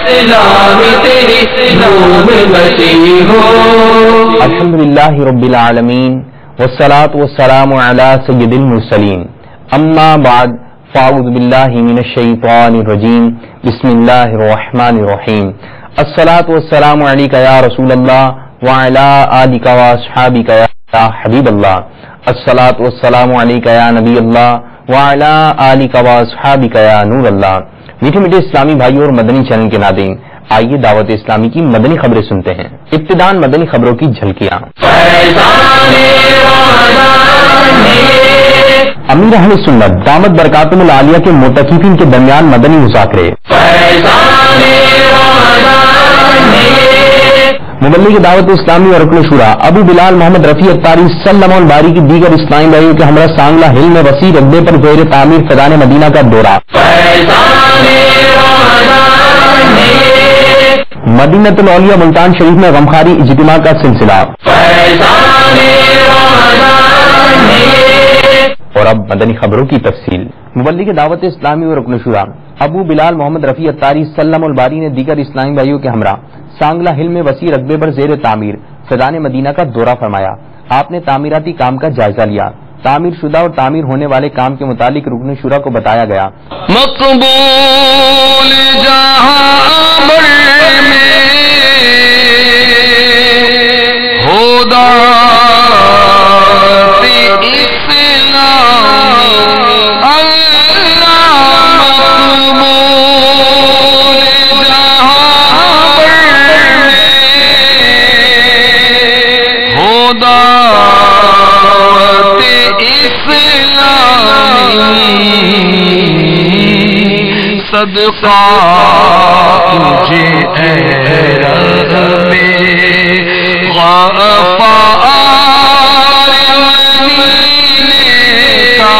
اسلام تیری روح بسی ہو. الحمدللہ رب العالمین والصلاة والسلام علی سید المرسلین. اما بعد فاعوذ باللہ من الشیطان الرجیم. بسم اللہ الرحمن الرحیم. الصلاة والسلام علیک یا رسول اللہ وعلی آلک واصحابک یا حبیب اللہ. الصلاة والسلام علیک یا نبی اللہ وعلی آلک واصحابک یا نور اللہ. میٹھے میٹھے اسلامی بھائیوں اور مدنی چینل کے ناظرین، آئیے دعوت اسلامی کی مدنی خبریں سنتے ہیں. ابتداءً مدنی خبروں کی جھلکیاں. امیر اہل سنت دامت برکاتہم العالیہ کے معتکفین کے درمیان مدنی مذاکرے. مبلغ دعوت اسلامی اور رکن شورا ابو بلال محمد رفیع اتاری صلی اللہ الباری کی دیگر اسلامی بھائیوں کے ہمراہ سانگلہ ہل میں وسیع رقبے پر زیر تعمیر فیضان مدینہ کا دورہ. مدینۃ الاولیاء ملتان شریف میں غمخواری اجتماع کا سلسلہ. اور اب مدنی خبروں کی تفصیل. مبلغ دعوت اسلامی و رکن شورا ابو بلال محمد رفیع اتاری صلی اللہ الباری نے دیگر اسلامی بھائیوں کے ہمراہ سانگلہ ہل میں وسیع رقبے پر زیر تعمیر فیضان مدینہ کا دورہ فرمایا. آپ نے تعمیراتی کام کا جائزہ لیا. تعمیر شدہ اور تعمیر ہونے والے کام کے متعلق رکن شورا کو بتایا گیا مقبول جہاں بر میں خدا صدقہ تجھے اے رب غفار مدینے کا.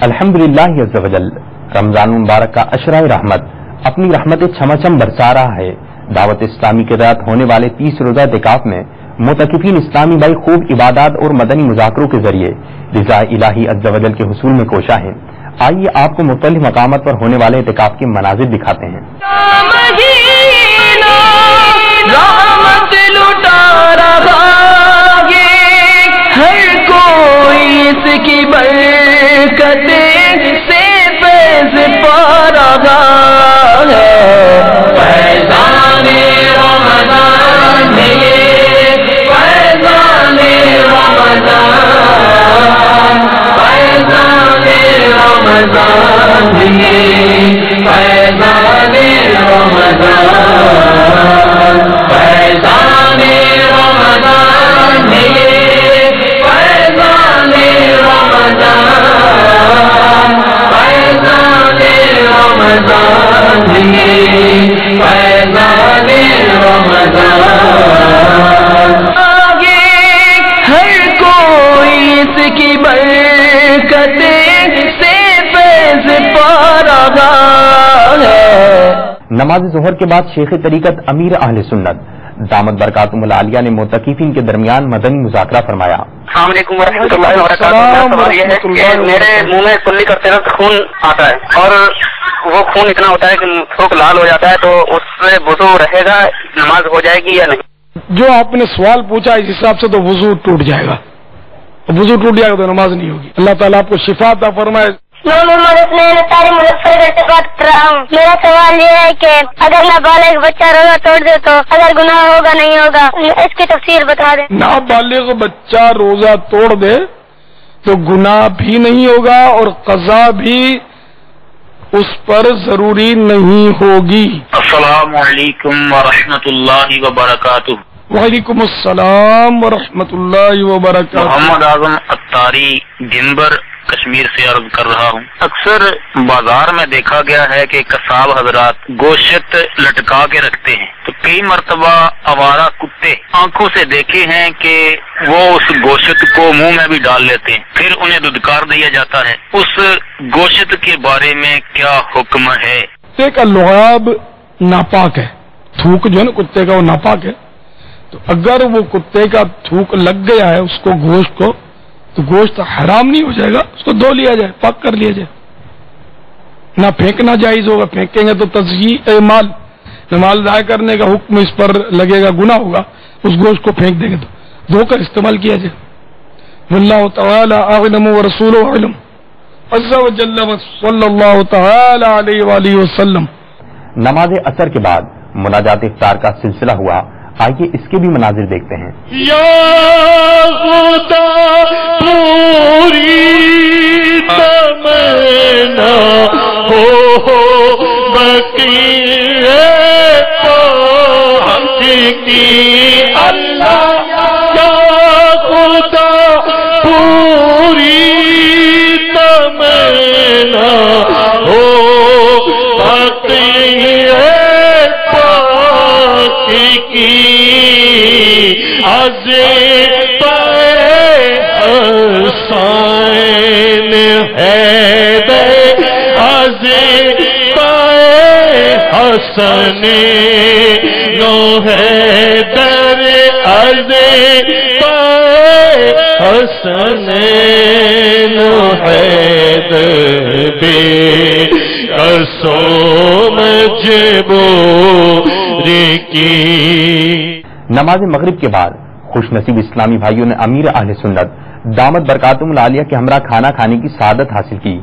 الحمدللہ عز وجل رمضان مبارک کا عشرہ رحمت اپنی رحمت چھمچم برسا رہا ہے. دعوت اسلامی کے تحت ہونے والے 30 روزہ اعتکاف میں معتکفین اسلامی بھائی خوب عبادات اور مدنی مذاکروں کے ذریعے رضا الہی عز وجل کے حصول میں کوشاں ہیں. آئیے آپ کو مختلف مقامات پر ہونے والے اعتکاف کے مناظر دکھاتے ہیں. رحمت لٹا رہا ہے ہر کوئی اس کی برکت سے فیض پا رہا ہے. فیضان رمضان ہے فیضان رمضان فیضان رمضان ہے فیضان رمضان فیضان رمضان ہے فیضان رمضان فیضان رمضان ہے فیضان رمضان. آگے ہر کوئی اس کی برکت سے فیض پا رہا ہے. نماز ظہر کے بعد شیخ طریقت امیر اہل سنت دامت برکاتہم العالیہ نے معتکفین کے درمیان مدنی مذاکرہ فرمایا. السلام علیکم ورحمۃ اللہ وبرکاتہ. سوال یہ ہے کہ میرے منہ میں کلی کرتے وقت خون آتا ہے اور وہ خون اتنا ہوتا ہے کہ تھوک لال ہو جاتا ہے، تو اس سے وضو رہے گا، نماز ہو جائے گی یا نہیں؟ جو آپ نے سوال پوچھا اس حساب سے تو وضو ٹوٹ جائے گا. وضو ٹوٹ جائے گا تو نماز نہیں ہوگی. اللہ تعالیٰ آپ کو شفا عطا فرمائے. میں محمد اسماعیل اتاری مظفر سے بات کر رہا ہوں. میرا سوال یہ ہے کہ اگر نابالغ بچہ روزہ توڑ دے تو اگر گناہ ہوگا نہیں ہوگا، اس کی تفصیل بتا دیں. نابالغ بچہ روزہ توڑ دے تو گناہ بھی نہیں ہوگا اور قضا بھی اس پر ضروری نہیں ہوگی. السلام علیکم ورحمۃ اللہ وبرکاتہ. وعلیکم السلام ورحمۃ اللہ وبرکاتہ. محمد اعظم اتاری گنبر کشمیر سے عرض کر رہا ہوں. اکثر بازار میں دیکھا گیا ہے کہ قصاب حضرات گوشت لٹکا کے رکھتے ہیں، تو کئی مرتبہ آوارہ کتے آنکھوں سے دیکھے ہیں کہ وہ اس گوشت کو منہ میں بھی ڈال لیتے ہیں، پھر انہیں دودکار دیا جاتا ہے. اس گوشت کے بارے میں کیا حکم ہے؟ کتے کا لعاب ناپاک ہے. تھوک جو ہے نا کتے کا وہ ناپاک ہے. تو اگر وہ کتے کا تھوک لگ گیا ہے اس کو گوشت کو، تو گوشت حرام نہیں ہو جائے گا، اس کو دھو لیا جائے، پاک کر لیا جائے. نہ پھینکنا جائز ہوگا، پھینکیں گے تو تضییع مال، مال ضائع کرنے کا حکم اس پر لگے گا، گناہ ہوگا اس گوشت کو پھینک دیں گے تو دھو کر استعمال کیا جائے. واللہ تعالی اعلم ورسولہ اعلم عز وجل صلی اللہ تعالی علیہ وآلہ وسلم. نماز عصر کے بعد مناجات افطار کا سلسلہ ہوا. آئیے اس کے بھی مناظر دیکھتے ہیں. یا خدا پوری تمنا ہو بقیہ پاک کی اللہ، یا خدا پوری تمنا ہو بقیہ پاک کی عزیز حسین حیدر، عزیز حسن نو حیدر، عزیز حسن نو حیدر بے قسم جبور کی. نماز مغرب کے بعد خوش نصیب اسلامی بھائیوں نے امیر اہل سنت دامت برکاتہم العالیہ کے ہمراہ کھانا کھانے کی سعادت حاصل کی.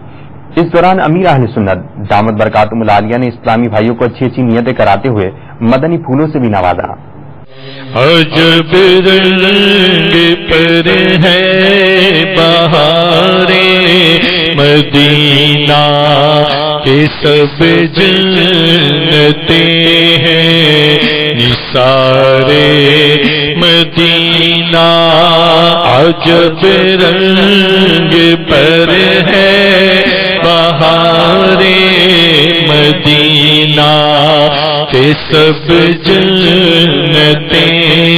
اس دوران امیر اہل سنت دامت برکاتہم العالیہ نے اسلامی بھائیوں کو اچھی اچھی نیتیں کراتے ہوئے مدنی پھولوں سے بھی نوازا. عجب رنگ پر ہے بہارے مدینہ کے سب جنتے ہیں نثارے مدینہ. عجب رنگ پر ہے بہارے مدینہ کے سب جنتے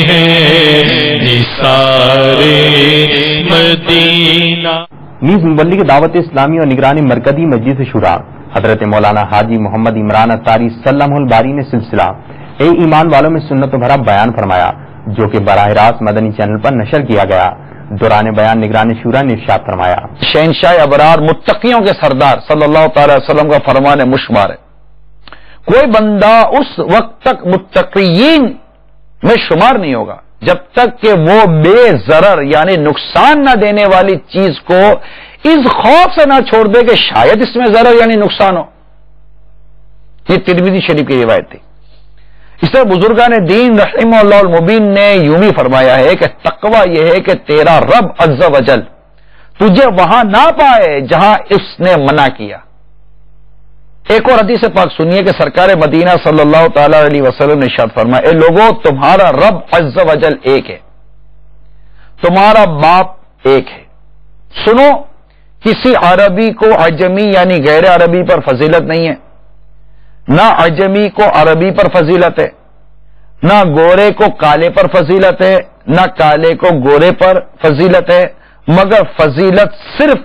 ہیں نثارے مدینہ. نیز مبلغ دعوت اسلامی اور نگران مرکزی مجلس شورا حضرت مولانا حاجی محمد عمران اتاری سلمہ الباری نے سلسلہ اے ایمان والوں میں سنتوں بھرا بیان فرمایا، جو کہ براہ راست مدنی چینل پر نشر کیا گیا. دوران بیان نگران شورا نے ارشاد فرمایا، شہنشاہ ابرار متقیوں کے سردار صلی اللہ تعالی وسلم کا فرمان مشمار ہے، کوئی بندہ اس وقت تک متقین میں شمار نہیں ہوگا جب تک کہ وہ بے ضرر یعنی نقصان نہ دینے والی چیز کو اس خوف سے نہ چھوڑ دے کہ شاید اس میں ضرر یعنی نقصان ہو. یہ ترمذی شریف کی روایت تھی. اس طرح بزرگان دین رحمہ اللہ المبین نے یوں بھی فرمایا ہے کہ تقوی یہ ہے کہ تیرا رب عز و جل تجھے وہاں نہ پائے جہاں اس نے منع کیا. ایک اور حدیث پاک سنیے کہ سرکار مدینہ صلی اللہ تعالی علیہ وسلم نے ارشاد فرمایا، اے لوگوں تمہارا رب عز و جل ایک ہے، تمہارا باپ ایک ہے. سنو، کسی عربی کو عجمی یعنی غیر عربی پر فضیلت نہیں ہے، نہ عجمی کو عربی پر فضیلت ہے، نہ گورے کو کالے پر فضیلت ہے، نہ کالے کو گورے پر فضیلت ہے، مگر فضیلت صرف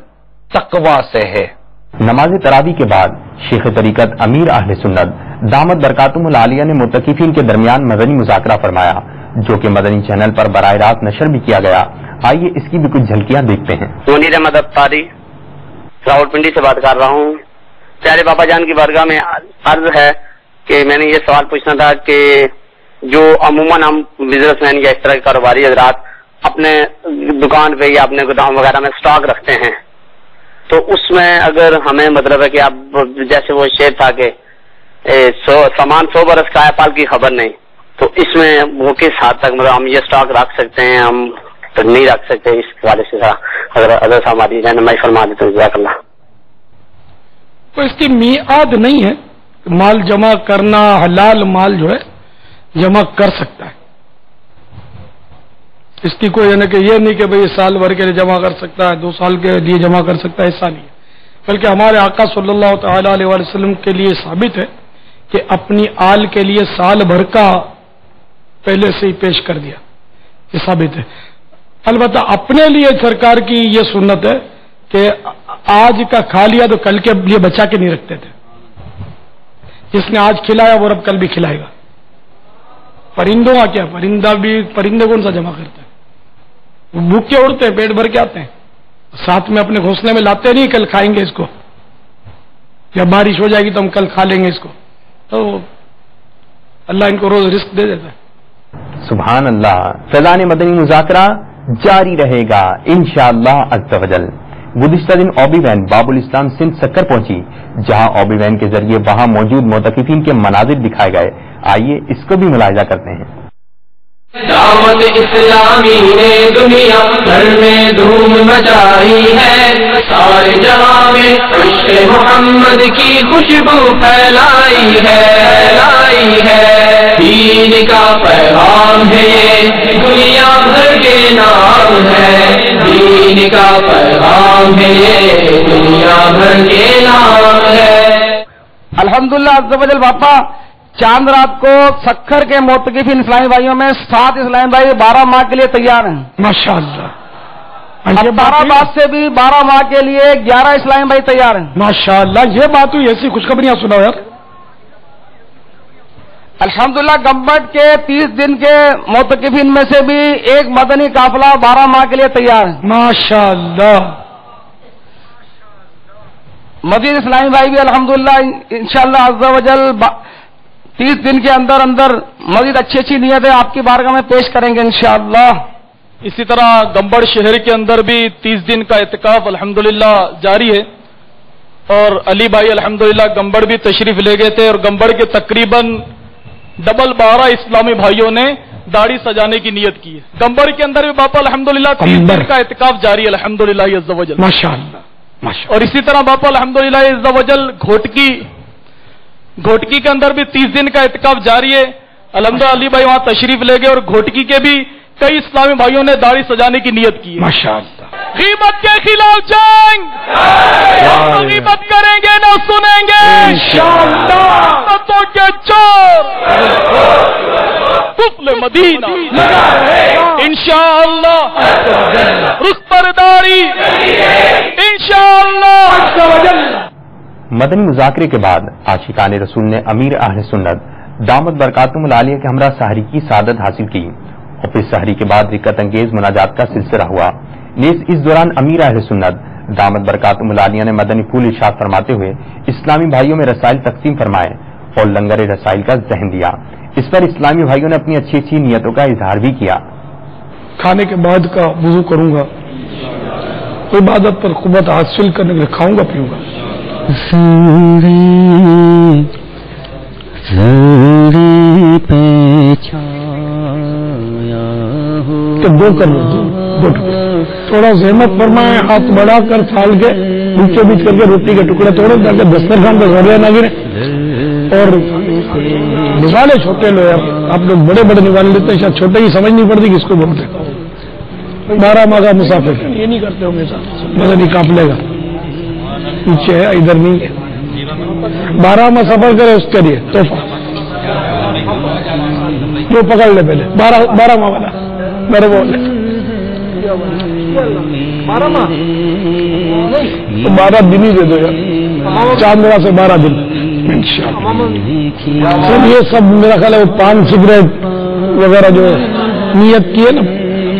تقوی سے ہے. نماز تراویح کے بعد شیخ طریقت امیر اہل سنت دامت برکاتہم العالیہ نے معتکفین کے درمیان مدنی مذاکرہ فرمایا، جو کہ مدنی چینل پر براہ راست نشر بھی کیا گیا. آئیے اس کی بھی کچھ جھلکیاں دیکھتے ہیں. منیر احمد افطاری راول پنڈی سے بات کر رہا ہوں. پیارے بابا جان کی بارگاہ میں عرض ہے کہ میں نے یہ سوال پوچھنا تھا کہ جو عموماً ہم بزنس مین یا اس طرح کے کاروباری حضرات اپنے دکان پہ یا اپنے گودام وغیرہ میں سٹاک رکھتے ہیں، تو اس میں اگر ہمیں مطلب ہے کہ اب جیسے وہ شعر تھا کہ سامان 100 برس کا ہے پال کی خبر نہیں، تو اس میں وہ کس حد تک مطلب ہم یہ سٹاک رکھ سکتے ہیں، ہم تو نہیں رکھ سکتے؟ اس حوالے سے حضرت صاحب ہماری رہنمائی فرما دیتے ہیں، جزاک اللہ. تو اس کی میعاد نہیں ہے. مال جمع کرنا، حلال مال جو ہے جمع کر سکتا ہے. اس کی کوئی یعنی کہ یہ نہیں کہ بھئی سال بھر کے لیے جمع کر سکتا ہے، 2 سال کے لیے جمع کر سکتا ہے، ایسا نہیں ہے. بلکہ ہمارے آقا صلی اللہ تعالی علیہ وسلم کے لیے ثابت ہے کہ اپنی آل کے لیے سال بھر کا پہلے سے ہی پیش کر دیا، یہ ثابت ہے. البتہ اپنے لیے سرکار کی یہ سنت ہے کہ آج کا کھا لیا تو کل کے لیے بچا کے نہیں رکھتے تھے. جس نے آج کھلایا وہ رب کل بھی کھلائے گا. پرندوں کا کیا، پرندے کون سا جمع کرتے ہیں؟ وہ بھوکے اڑتے ہیں، پیٹ بھر کے آتے ہیں، ساتھ میں اپنے گھونسلے میں لاتے نہیں کل کھائیں گے اس کو. جب بارش ہو جائے گی تو ہم کل کھا لیں گے اس کو، تو اللہ ان کو روز رزق دے دیتا ہے۔ سبحان اللہ۔ فیضان مدنی مذاکرہ جاری رہے گا انشاءاللہ عز و جل۔ گزشتہ دن آبی وین باب الاسلام سندھ سکر پہنچی، جہاں آبی وین کے ذریعے وہاں موجود معتکفین کے مناظر دکھائے گئے۔ آئیے اس کو بھی ملاحظہ کرتے ہیں۔ دعوت اسلامی نے دنیا بھر میں دھوم مچائی ہے، سارے جہاں میں عشق محمد کی خوشبو پھیلائی ہے، دین کا پیغام ہے یہ دنیا بھر کے نام ہے، دین کا پیغام ہے یہ دنیا بھر کے نام ہے۔ الحمدللہ عز و جل باپا چاند رات کو سکھر کے معتکفین اسلامی بھائیوں میں 7 اسلامی بھائی 12 ماہ کے لیے تیار ہیں ماشاءاللہ۔ بارہ بعد سے بھی 12 ماہ کے لیے 11 اسلامی بھائی تیار ہیں ماشاءاللہ، یہ بات ہوئی، ایسی خوشخبریاں سناؤ یار۔ الحمدللہ گمبٹ کے 30 دن کے معتکفین میں سے بھی ایک مدنی قافلہ 12 ماہ کے لیے تیار ہے ماشاءاللہ۔ مزید اسلامی بھائی بھی الحمدللہ انشاءاللہ عز و جل 30 دن کے اندر مزید اچھی نیتیں آپ کی بارگاہ میں پیش کریں گے انشاءاللہ۔ اسی طرح گمبڑ شہر کے اندر بھی 30 دن کا اعتکاف الحمدللہ جاری ہے، اور علی بھائی الحمدللہ گمبڑ بھی تشریف لے گئے تھے، اور گمبڑ کے تقریباً ڈبل 12 اسلامی بھائیوں نے داڑھی سجانے کی نیت کی ہے۔ گمبڑ کے اندر بھی باپا الحمدللہ 30 دن کا اعتکاف جاری ہے الحمدللہ عز و جل، ماشاءاللہ۔ اور اسی طرح باپا الحمدللہ عز و جل گھوٹکی کے اندر بھی 30 دن کا اعتکاف جاری ہے الحمدللہ۔ علی بھائی وہاں تشریف لے گئے، اور گھوٹکی کے بھی کئی اسلامی بھائیوں نے داڑھی سجانے کی نیت کی ہے ماشاءاللہ۔ غیبت کے خلاف جنگ، غیبت کریں گے نہ سنیں گے انشاءاللہ، غیبتوں کے چور قفل مدینہ انشاءاللہ، رخ پر داڑھی انشاءاللہ۔ مدنی مذاکرے کے بعد عاشقان رسول نے امیر اہل سنت دامت برکاتہم العالیہ کے ہمراہ سحری کی سعادت حاصل کی، اور پھر سحری کے بعد رکعت انگیز مناجات کا سلسلہ ہوا۔ نیز اس دوران امیر اہل سنت دامت برکاتہم العالیہ نے مدنی پھول ارشاد فرماتے ہوئے اسلامی بھائیوں میں رسائل تقسیم فرمائے اور لنگر رسائل کا ذہن دیا۔ اس پر اسلامی بھائیوں نے اپنی اچھی نیتوں کا اظہار بھی کیا۔ کھانے کے بعد کا وضو کروں گا، عبادت پر قوت حاصل کرنے کے لیے کھاؤں گا پیوں گا۔ دو کر لو، دو تھوڑا زحمت فرمائے، ہاتھ بڑھا کر تھال کے بیچوں بیچ کر کے روٹی کے ٹکڑے توڑے تاکہ دسترخوان پہ ذریعہ نہ گرے، اور نوالے چھوٹے لو یار، آپ لوگ بڑے بڑے نوالے لیتے ہیں، شاید چھوٹے کی سمجھ نہیں پڑتی کس کو بولتے۔ 12 ماہ کا مسافر یہ نہیں کرتے ہوں گے، مزہ نہیں کانپ لے گا، پیچھے ہے ادھر نہیں ہے۔ 12 ماہ سفر کرے اس کے لیے تحفہ جو پکڑ لے پہلے 12 ماہ والا میرے بول 12 دن ہی دے دو یار، چاندرا سے 12 دن سب۔ یہ سب میرا خیال ہے پان سگریٹ وغیرہ جو نیت کی ہے نا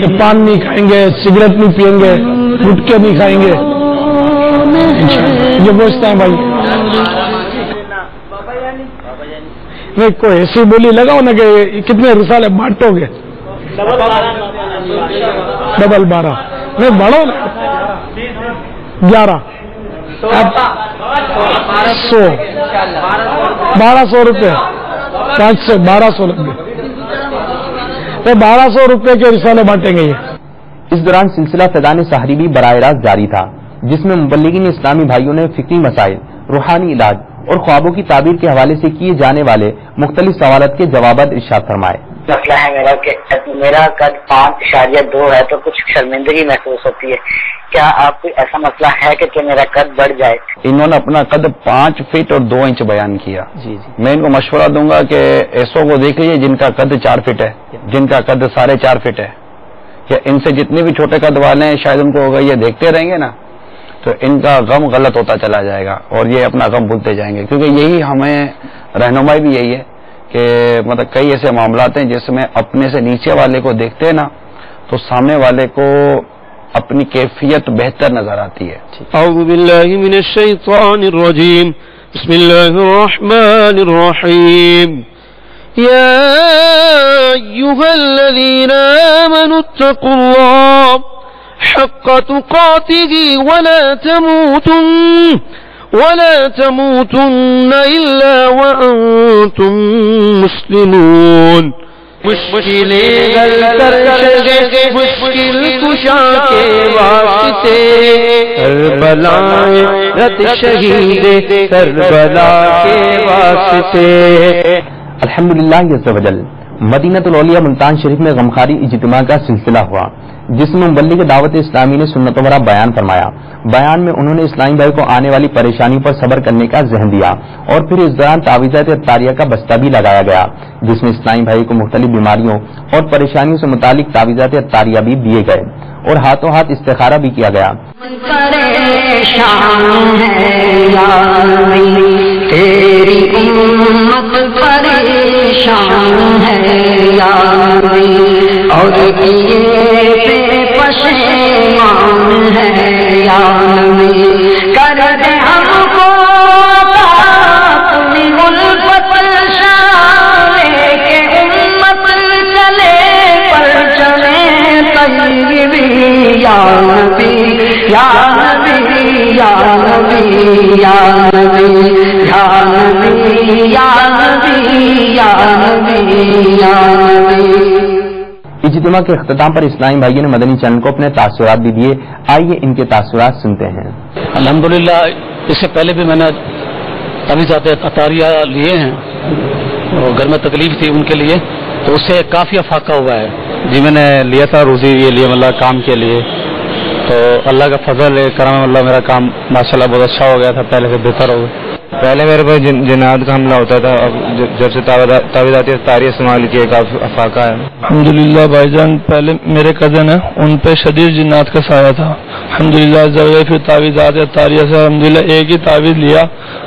کہ پان نہیں کھائیں گے، سگریٹ نہیں پئیں گے، گٹکے نہیں کھائیں گے، یہ پوچھتا ہے بھائی نہیں کوئی ایسی بولی لگاؤ نا کہ کتنے رسالے بانٹو گے؟ ڈبل 12 نہیں بڑھو نا 11 100 1200 روپے 500 1200 لگ گئے، 1200 روپے کے رسالے بانٹیں گے یہ۔ اس دوران سلسلہ فیضان سحری بھی براہ راست جاری تھا، جس میں مبلغین اسلامی بھائیوں نے فکری مسائل، روحانی علاج اور خوابوں کی تعبیر کے حوالے سے کیے جانے والے مختلف سوالات کے جوابات ارشاد فرمائے۔ مسئلہ ہے میرا کہ میرا قد 5.2 ہے تو کچھ شرمندگی محسوس ہوتی ہے، کیا آپ کوئی ایسا مسئلہ ہے کہ میرا قد بڑھ جائے؟ انہوں نے اپنا قد 5 فٹ اور 2 انچ بیان کیا۔ میں ان کو مشورہ دوں گا کہ ایسوں کو دیکھ لیجیے جن کا قد 4 فٹ ہے، جن کا قد 4.5 فٹ ہے، یا ان سے جتنے بھی چھوٹے قد والے ہیں شاید ان کو ہوگا یہ دیکھتے رہیں گے نا تو ان کا غم غلط ہوتا چلا جائے گا اور یہ اپنا غم بھولتے جائیں گے، کیونکہ یہی ہمیں رہنمائی بھی یہی ہے کہ مطلب کئی ایسے معاملات ہیں جس میں اپنے سے نیچے والے کو دیکھتے ہیں نا تو سامنے والے کو اپنی کیفیت بہتر نظر آتی ہے۔ اعوذ باللہ من الشیطان الرجیم، بسم الله الرحمن الرحيم يا أيها الذين آمنوا اتقوا الله حق تقاته ولا تموتن إلا وأنتم مسلمون مشکلیں حل کر شگے مشکل کشا کے واسطے کربلائیں رت شہید کربلا کے واسطے. الحمدللہ عز وجل مدینۃ الاولیاء ملتان شریف میں غمخواری اجتماع کا سلسلہ ہوا جس میں مبلغ دعوت اسلامی نے سنت و برا بیان فرمایا. بیان میں انہوں نے اسلامی بھائی کو آنے والی پریشانیوں پر صبر کرنے کا ذہن دیا اور پھر اس دوران تعویذات اطاریہ کا بستہ بھی لگایا گیا جس میں اسلامی بھائی کو مختلف بیماریوں اور پریشانیوں سے متعلق تعویذات اطاریہ بھی دیے گئے اور ہاتھوں ہاتھ استخارہ بھی کیا گیا. تیری امت پریشان ہے یا نبی اور کیے پہ پشیمان ہے یا نبی کر دے ہم کو اپنی الفت شانے کے امت چلے پر چلے طیبی یا نبی یا نبی یا نبی یا نبی یا نبی یا نبی یا نبی یا نبی. اجتماع کے اختتام پر اسلامی بھائیوں نے مدنی چینل کو اپنے تاثرات بھی دیے. آئیے ان کے تاثرات سنتے ہیں. الحمدللہ اس سے پہلے بھی میں نے تعویذات اطاریہ لیے ہیں اور گھر میں تکلیف تھی ان کے لیے تو اس سے کافی افاقہ ہوا ہے. جی میں نے لیا تھا روزی کے لیے مطلب کام کے لیے تو اللہ کا فضل ہے کرم اللہ میرا کام ماشاءاللہ بہت اچھا ہو گیا تھا پہلے سے بہتر ہو گیا. پہلے میرے پاس جنات کا حملہ ہوتا تھا اب جب سے تعویذات اطاریہ استعمال کیے کافی افاقہ ہے. الحمدللہ بھائی جان پہلے میرے کزن ہیں ان پہ شدید جنات کا سایہ تھا. الحمدللہ پھر تعویذات اطاریہ سے الحمدللہ ایک ہی تعویذ لیا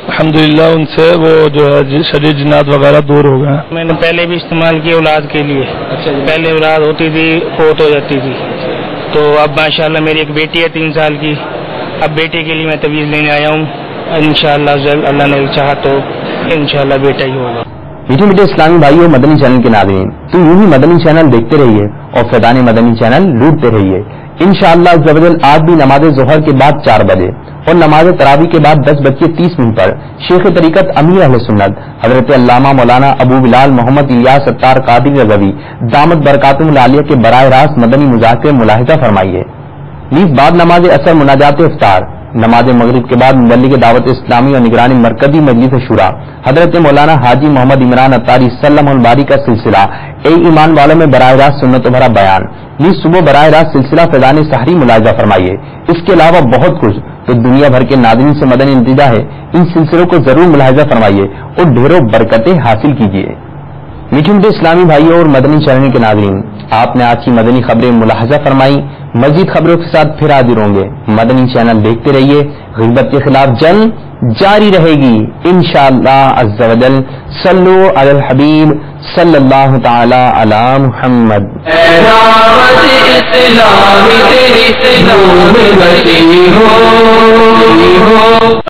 الحمدللہ ان سے وہ جو ہے شدید جنات وغیرہ دور ہو گئے. میں نے پہلے بھی استعمال کیا اولاد کے لیے. پہلے اولاد ہوتی تھی فوت ہو جاتی تھی تو اب ماشاءاللہ میری ایک بیٹی ہے 3 سال کی. اب بیٹے کے لیے میں تعویذ لینے آیا ہوں. انشاءاللہ اللہ نے چاہا تو انشاءاللہ بیٹا ہی ہوگا. میٹھے میٹھے اسلامی بھائیوں مدنی چینل کے ناظرین تو یوں ہی مدنی چینل دیکھتے رہیے اور فیضان مدنی چینل لوٹتے رہیے. انشاءاللہ عز و جل آج بھی نماز ظہر کے بعد 4 بجے اور نماز تراویح کے بعد 10:30 پر شیخ طریقت امیر اہل سنت حضرت علامہ مولانا ابو بلال محمد الیاس ستار قادری رضوی دامت برکاتہم العالیہ کے براہ راست مدنی مذاکرے ملاحظہ فرمائیے. نیز بعد نماز عصر مناجات افطار نماز مغرب کے بعد مبلغ دعوت اسلامی اور نگرانی مرکزی مجلس شورا حضرت مولانا حاجی محمد عمران اطاری سلم الباری کا سلسلہ اے ایمان والوں میں براہ راست سنت و بھرا بیان. نیز صبح براہ راست سلسلہ فیضان سحری ملاحظہ فرمائیے. اس کے علاوہ بہت کچھ تو دنیا بھر کے ناظرین سے مدنی نتیجہ ہے. ان سلسلوں کو ضرور ملاحظہ فرمائیے اور ڈھیروں برکتیں حاصل کیجیے. میٹھے میٹھے اسلامی بھائیوں اور مدنی چینل کے ناظرین آپ نے آج کی مدنی خبریں ملاحظہ فرمائی. مزید خبروں کے ساتھ پھر حاضر ہوں گے. مدنی چینل دیکھتے رہیے. غیبت کے خلاف جنگ جاری رہے گی انشاءاللہ عز و جل. صلو علی الحبیب صلی اللہ تعالی علی محمد.